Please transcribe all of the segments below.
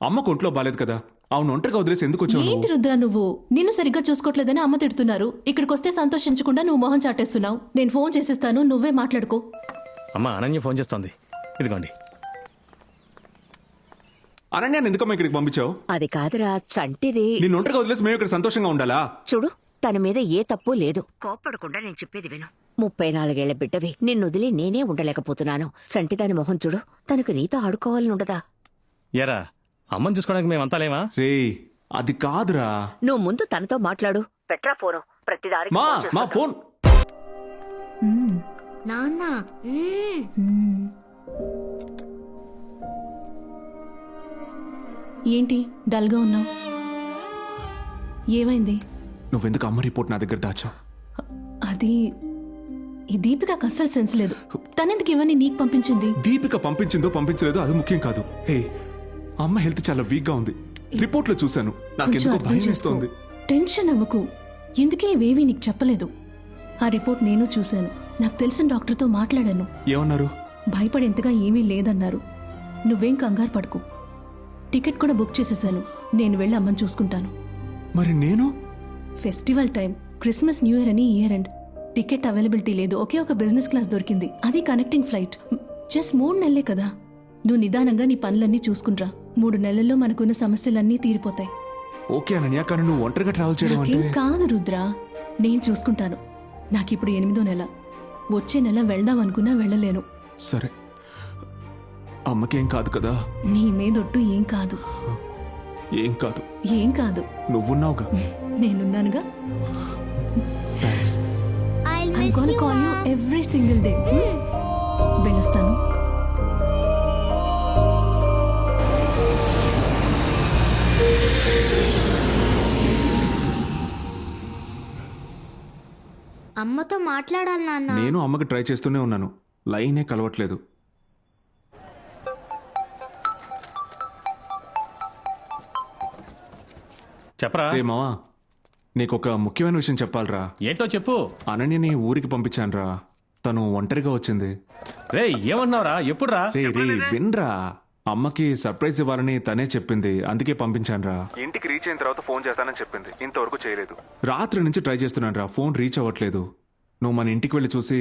అమ్మకు ఒంట్లో బాలేదు కదా. అవును, ఒంటరిగా వదిలేసి ఎందుకు వచ్చావు ఏంటి రుద్ర నువ్వు? నిన్ను సరిగ్గా చూసుకోవట్లేదని అమ్మ తిడుతున్నారు. ఇక్కడికి వస్తే సంతోషించకుండా నువ్వు మొహం చాటేస్తున్నావు. నేను ఫోన్ చేసిస్తాను, నువ్వే మాట్లాడుకో. అమ్మ అనన్య ఫోన్ చేస్తోంది, ఇదిగోండి. అనన్యాన్ని ఎందుకమ్మా ఇక్కడికి పంపించావు? అది కాదురా, చంటిది. నిన్ను ఒంటరిగా వదిలేసి మేము ఇక్కడ సంతోషంగా ఉండాలా? చూడు, తన మీద ఏ తప్పు లేదు. కోప్పడకుండా నేను చెప్పేది విను. 34 బిడ్డవి, నిన్నొదిలి నేనే ఉండలేకపోతున్నాను. చంటి దాని మొహం చూడు, తనకు నీతో ఆడుకోవాలని ఉండదా? ఎరా అమ్మని చూసుకోవడానికి మేమంతా లేమా? రే అది కాదురా. నువ్వు ముందు తనతో మాట్లాడు. పెట్రా ఫోను, ప్రతిదానికి మా ఫోన్ మా చేస్తుంటావు. ఫోన్. నాన్న ఏంటి డల్గా ఉన్నావు? ఏమైంది? నువ్వెందుకు అమ్మ రిపోర్ట్ నా దగ్గర దాచావు? అది ఈ దీపికకు అస్సలు సెన్స్ లేదు. తనెందుకు ఇవన్నీ నీకు పంపించింది? దీపిక పంపించిందో పంపించలేదో అది ముఖ్యం కాదు. హే, అమ్మ హెల్త్ చాలా వీక్ గా ఉంది. రిపోర్ట్ లో చూశాను. కొంచెం నాకెందుకో అర్థం భయం చేసుకో. వేస్తోంది. టెన్షన్ అవ్వకు. ఎందుకే ఇవేవీ నీకు చెప్పలేదు. ఆ రిపోర్ట్ నేను చూశాను. నాకు తెలిసిన డాక్టర్తో మాట్లాడాను. ఏమన్నారు? భయపడేంతగా ఏమీ లేదన్నారు. నువ్వేం కంగారు పడుకో. టికెట్ కూడా బుక్ చేసేసాను. నేను వెళ్ళి అమ్మని చూసుకుంటాను. మరి నేను? Festival time, Christmas new year అని ఇయర్ ఎండ్. టికెట్ అవైలబిలిటీ లేదు. ఒకే ఒక బిజినెస్ క్లాస్ దొరికింది, అది కనెక్టింగ్ ఫ్లైట్. జస్ట్ 3 నెలలే కదా. నువ్వు నిదానంగా నీ పనులన్నీ చూసుకునిరా. 3 నెలల్లో మనకున్న సమస్యలన్నీ తీరిపోతాయి. ఓకే అనన్య, కానీ నువ్వు ఒంటరిగా ట్రావెల్ చేయడం అంటే నాకేం కాదు రుద్ర, నేను చూసుకుంటాను. నాకిప్పుడు 8వ నెల. వచ్చే నెల వెళ్దాం అనుకున్నా వెళ్ళలేను. సరే. అమ్మకేం కాదు కదా? నీ మీదొట్టు ఏం కాదు. ఏం కాదు. ఏం కాదు. నువ్వున్నావుగా. నేనున్నానుగా. Thanks. I'll I'm miss gonna you, call you Ma. every single day. వెళ్ళొస్తాను. అమ్మతో మాట్లాడాలి నాన్న. నేను అమ్మకి ట్రై చేస్తూనే ఉన్నాను, లైనే కలవట్లేదు. చెప్పరా. రే మావా, నీకొక ముఖ్యమైన విషయం చెప్పాలరా. ఏంటో చెప్పు. అనన్యని ఊరికి పంపించానురా. తను ఒంటరిగా వచ్చింది. రే ఏమన్నావురా? ఎప్పుడు రా? రే రే విన్రా. అమ్మకి సర్ప్రైజ్ ఇవ్వాలని తనే చెప్పింది, అందుకే పంపించానురా. ఇంటికి రీచ్ అయిన తర్వాత ఫోన్ చేస్తానని చెప్పింది, ఇంతవరకు చేయలేదు. రాత్రి నుంచి ట్రై చేస్తున్నాను రా, ఫోన్ రీచ్ అవ్వట్లేదు. నువ్వు మన ఇంటికి వెళ్ళి చూసి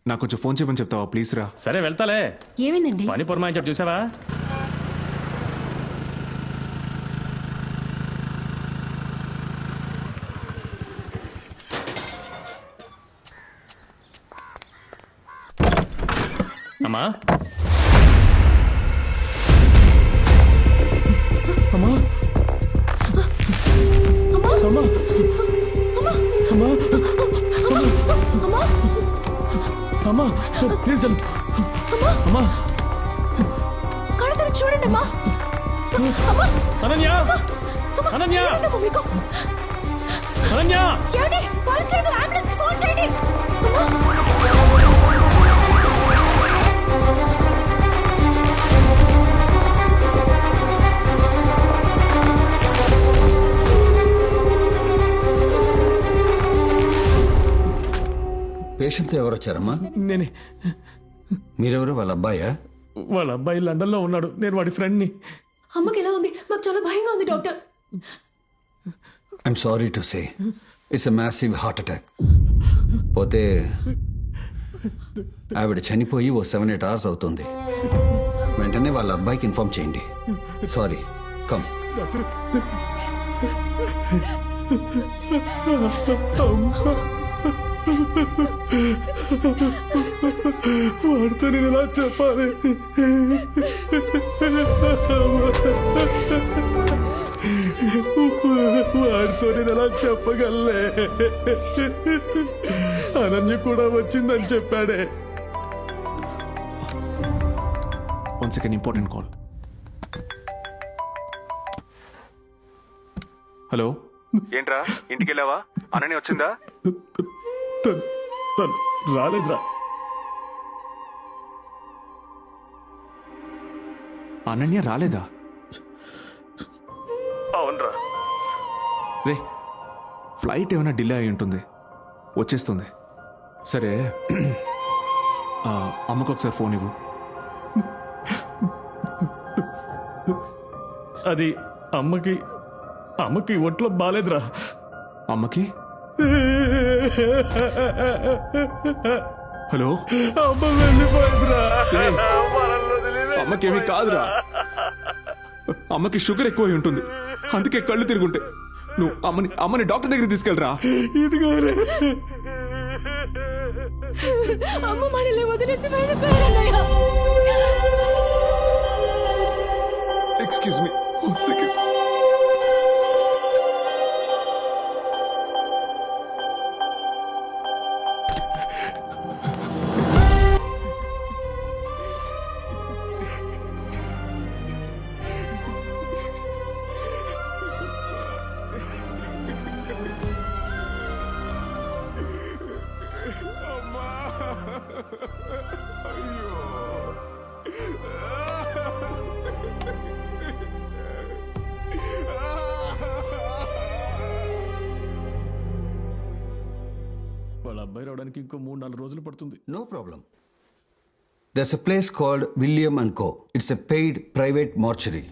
నాకు కొంచెం ఫోన్ చేయమని చెప్తావా ప్లీజ్ రా? సరే వెళ్తాలే. ఏమైందండి? పని పురమాయించాడు చూసావా? అమ్మా అమ్మా అమ్మా అమ్మా అమ్మా ప్లీజ్ చల్. అమ్మా కళ్ళు తెరిచి చూడండి అమ్మా. అనన్య, అనన్య, మీకు అనన్య. ఏమండి? పోలీస్ లేదు, అంబులెన్స్ ఫోన్ చేయండి. పేషెంట్ ఎవరు వచ్చారమ్మా? నేనే. మీరెవరు? వాళ్ళ అబ్బాయా? వాళ్ళ అబ్బాయి లండన్ లో ఉన్నాడు, నేను వాడి ఫ్రెండ్ని. అమ్మకి ఎలా ఉంది? మాకు చాలా భయంగా ఉంది doctor. I'm sorry to say it's a massive heart attack. పోతే ఆవిడ చనిపోయి ఓ 7-8 hours అవుతుంది. వెంటనే వాళ్ళ అబ్బాయికి ఇన్ఫార్మ్ చేయండి. Sorry, come. వాడితో నేను ఎలా చెప్పాలి? వాడితో నేను ఎలా చెప్పగలే? అనన్య కూడా వచ్చిందని చెప్పాడే. One second, important call. Hello. ఏంట్రా, ఇంటికి వెళ్ళావా? అనన్య వచ్చిందా? తను రాలేదురా. అనన్య రాలేదా? అవునరా. రే, ఫ్లైట్ ఏమైనా డిలే అయి ఉంటుంది, వచ్చేస్తుంది. సరే అమ్మకు ఒకసారి ఫోన్ ఇవ్వు. అది అమ్మకి అమ్మకి ఒంట్లో బాలేదురా. అమ్మకి హలో అమ్మ వెళ్ళిపోయిందిరా. ఏయ్, మనల్ని వదిలి అమ్మకేమీ కాదురా. అమ్మకి షుగర్ ఎక్కువ ఉంటుంది, అందుకే కళ్ళు తిరుగుంటాయి. నువ్వు అమ్మని డాక్టర్ దగ్గరికి తీసుకెళ్ళరా. ఇదిగోరే. అమ్మ మనల్ని వదిలేసి వెళ్ళిపోయారన్నయ్య. Excuse me, one second. వాళ్ళ అబ్బాయి రావడానికి ఇంకో 3-4 రోజులు పడుతుంది. No problem. There's a place called William and Co. It's a paid private mortuary.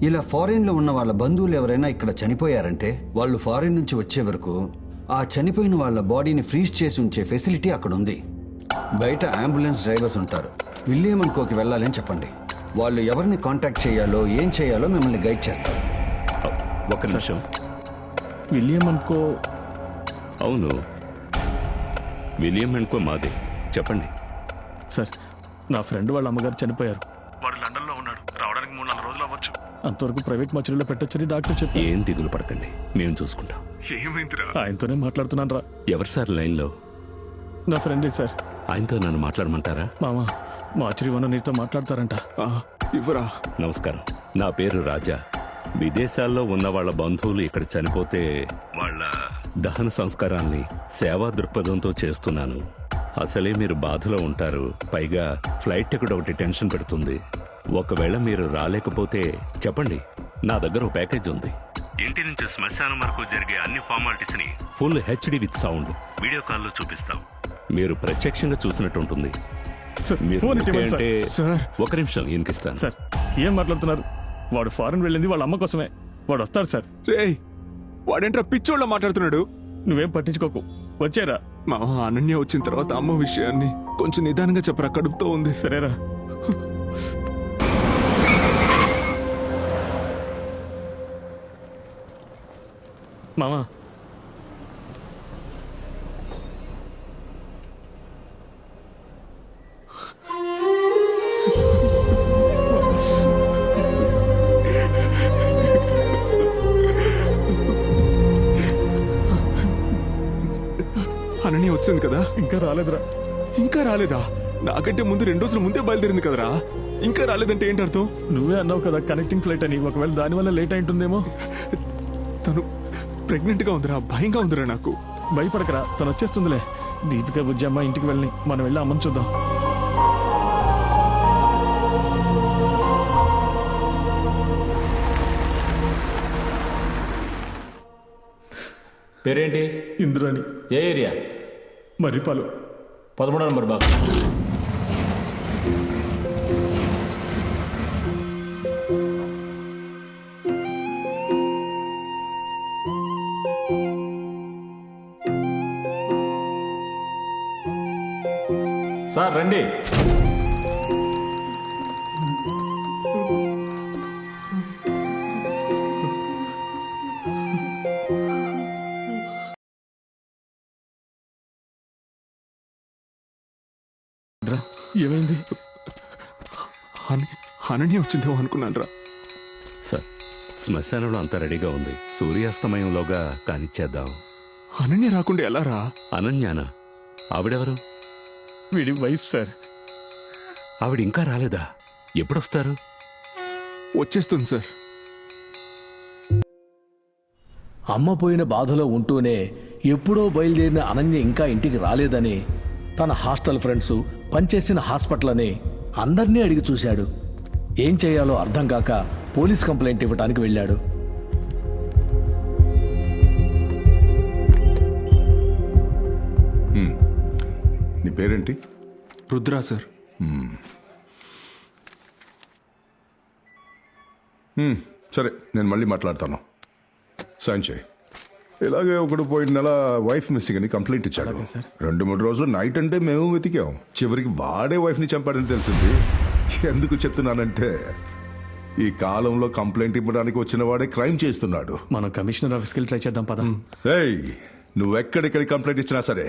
ఇలా ఫారిన్లో ఉన్న వాళ్ళ బంధువులు ఎవరైనా ఇక్కడ చనిపోయారంటే వాళ్ళు ఫారిన్ నుంచి వచ్చే వరకు ఆ చనిపోయిన వాళ్ళ బాడీని ఫ్రీజ్ చేసి ఉంచే ఫెసిలిటీ అక్కడ ఉంది. బయట అంబులెన్స్ డ్రైవర్స్ ఉంటారు. విలియం అండ్ కోకి వెళ్ళాలని చెప్పండి. వాళ్ళు ఎవరిని కాంటాక్ట్ చేయాలో ఏం చేయాలో మిమ్మల్ని గైడ్ చేస్తారు. ఒక నిమిషం. విలియం అనుకో. అవును, విలియం అనుకో మాదే. చెప్పండి. సార్, నా ఫ్రెండ్ వాళ్ళ అమ్మగారు చనిపోయారు. వాడు లండన్లో ఉన్నాడు. రావడానికి 3-4 రోజులు అవ్వచ్చు. అంతవరకు ప్రైవేట్ మర్చురీలో పెట్టొచ్చని డాక్టర్ చెప్పి. ఏం దిగులు పడకండి, మేము చూసుకుంటాం. ఆయనతోనే మాట్లాడుతున్నాను రా. ఎవరు సార్ లైన్లో? నా ఫ్రెండే సార్. ఆయనతో నన్ను మాట్లాడమంటారా? మామ, మార్చురీ వన నీతో మాట్లాడతారంట. ఇవ్వరా. నమస్కారం, నా పేరు రాజా. విదేశాల్లో ఉన్న వాళ్ళ బంధువులు ఇక్కడ చనిపోతే వాళ్ళ దహన సంస్కారాన్ని సేవా దృక్పథంతో చేస్తున్నాను. అసలే మీరు బాధలో ఉంటారు, పైగా ఫ్లైట్ టికెట్ ఒకటి టెన్షన్ పెడుతుంది. ఒకవేళ మీరు రాలేకపోతే చెప్పండి, నా దగ్గర ఒక ప్యాకేజ్ ఉంది. ఇంటి నుంచి శ్మశానం వరకు జరిగే అన్ని ఫార్మాలిటీస్ ని full HD with sound video కాల్లో చూపిస్తాం. మీరు ప్రత్యక్షంగా చూసినట్టు ఉంటుంది. సార్, మీరు ఫోన్ ఓకే ఇవ్వండి అంటే సార్. ఒక నిమిషం ఈయనకిస్తాను. సార్, ఏం మాట్లాడుతున్నారు? వాడు ఫారెన్ వెళ్ళింది వాళ్ళ అమ్మ కోసమే. వాడు వస్తాడు సార్. రేయ్, వాడేంట్రా పిచ్చోళ్ళ మాట్లాడుతున్నాడు. నువ్వేం పట్టించుకోకు, వచ్చేరా. మా అనన్య వచ్చిన తర్వాత అమ్మ విషయాన్ని కొంచెం నిదానంగా చెప్పరా, కడుపుతో ఉంది. సరేరా. మామా, అనన్య వచ్చింది కదా. ఇంకా రాలేదురా. ఇంకా రాలేదా? నాకంటే ముందు 2 రోజుల ముందే బయలుదేరింది కదరా. ఇంకా రాలేదంటే ఏంటి అర్థం? నువ్వే అన్నావు కదా కనెక్టింగ్ ఫ్లైట్ అని. ఒకవేళ దానివల్ల లేట్ అయింటుందేమో. తను ప్రెగ్నెంట్ గా ఉందిరా, భయంగా ఉందిరా నాకు. భయపడకరా, తను వచ్చేస్తుందిలే. దీపిక బుజ్జమ్మ ఇంటికి వెళ్ళి మనం వెళ్ళి అమ్మని చూద్దాం. పేరేంటి? ఇంద్రాని. ఏ ఏరియా? మర్రిపాలు. 13వ నంబర్ బాక్స్. సార్ రండి. ఏమైంది? అనన్య వచ్చిందేమో అనుకున్నాను రా. సార్, శ్మశానంలో అంతా రెడీగా ఉంది. సూర్యాస్తమయంలోగా కానిచ్చేద్దాం. అనన్య రాకుండా ఎలా రా? అనన్యానా? ఆవిడెవరు? వీడి వైఫ్ సార్. ఆవిడ ఇంకా రాలేదా? ఎప్పుడొస్తారు? వచ్చేస్తుంది సార్. అమ్మ పోయిన బాధలో ఉంటూనే ఎప్పుడో బయలుదేరిన అనన్య ఇంకా ఇంటికి రాలేదని తన హాస్టల్ ఫ్రెండ్స్, పనిచేసిన హాస్పిటల్ అని అందర్నీ అడిగి చూశాడు. ఏం చేయాలో అర్థం కాక పోలీస్ కంప్లైంట్ ఇవ్వడానికి వెళ్ళాడు. నీ పేరేంటి? రుద్రా సార్. సరే నేను మళ్ళీ మాట్లాడతాను. సైన్ చేయి. ఇలాగే ఒకడు పోయిన నెల వైఫ్ మిస్సింగ్ అని కంప్లైంట్ ఇచ్చాడు. 2-3 రోజులు నైట్ అంటే మేము వెతికాం. చివరికి వాడే వైఫ్ని చంపాడని తెలిసింది. ఎందుకు చెప్తున్నానంటే ఈ కాలంలో కంప్లైంట్ ఇవ్వడానికి వచ్చిన వాడే క్రైమ్ చేస్తున్నాడు. మనం కమిషనర్ ఆఫీస్కి వెళ్ళి ట్రై చేద్దాం పద. ఏయ్, నువ్వెక్కడిక్కడి కంప్లైంట్ ఇచ్చినా సరే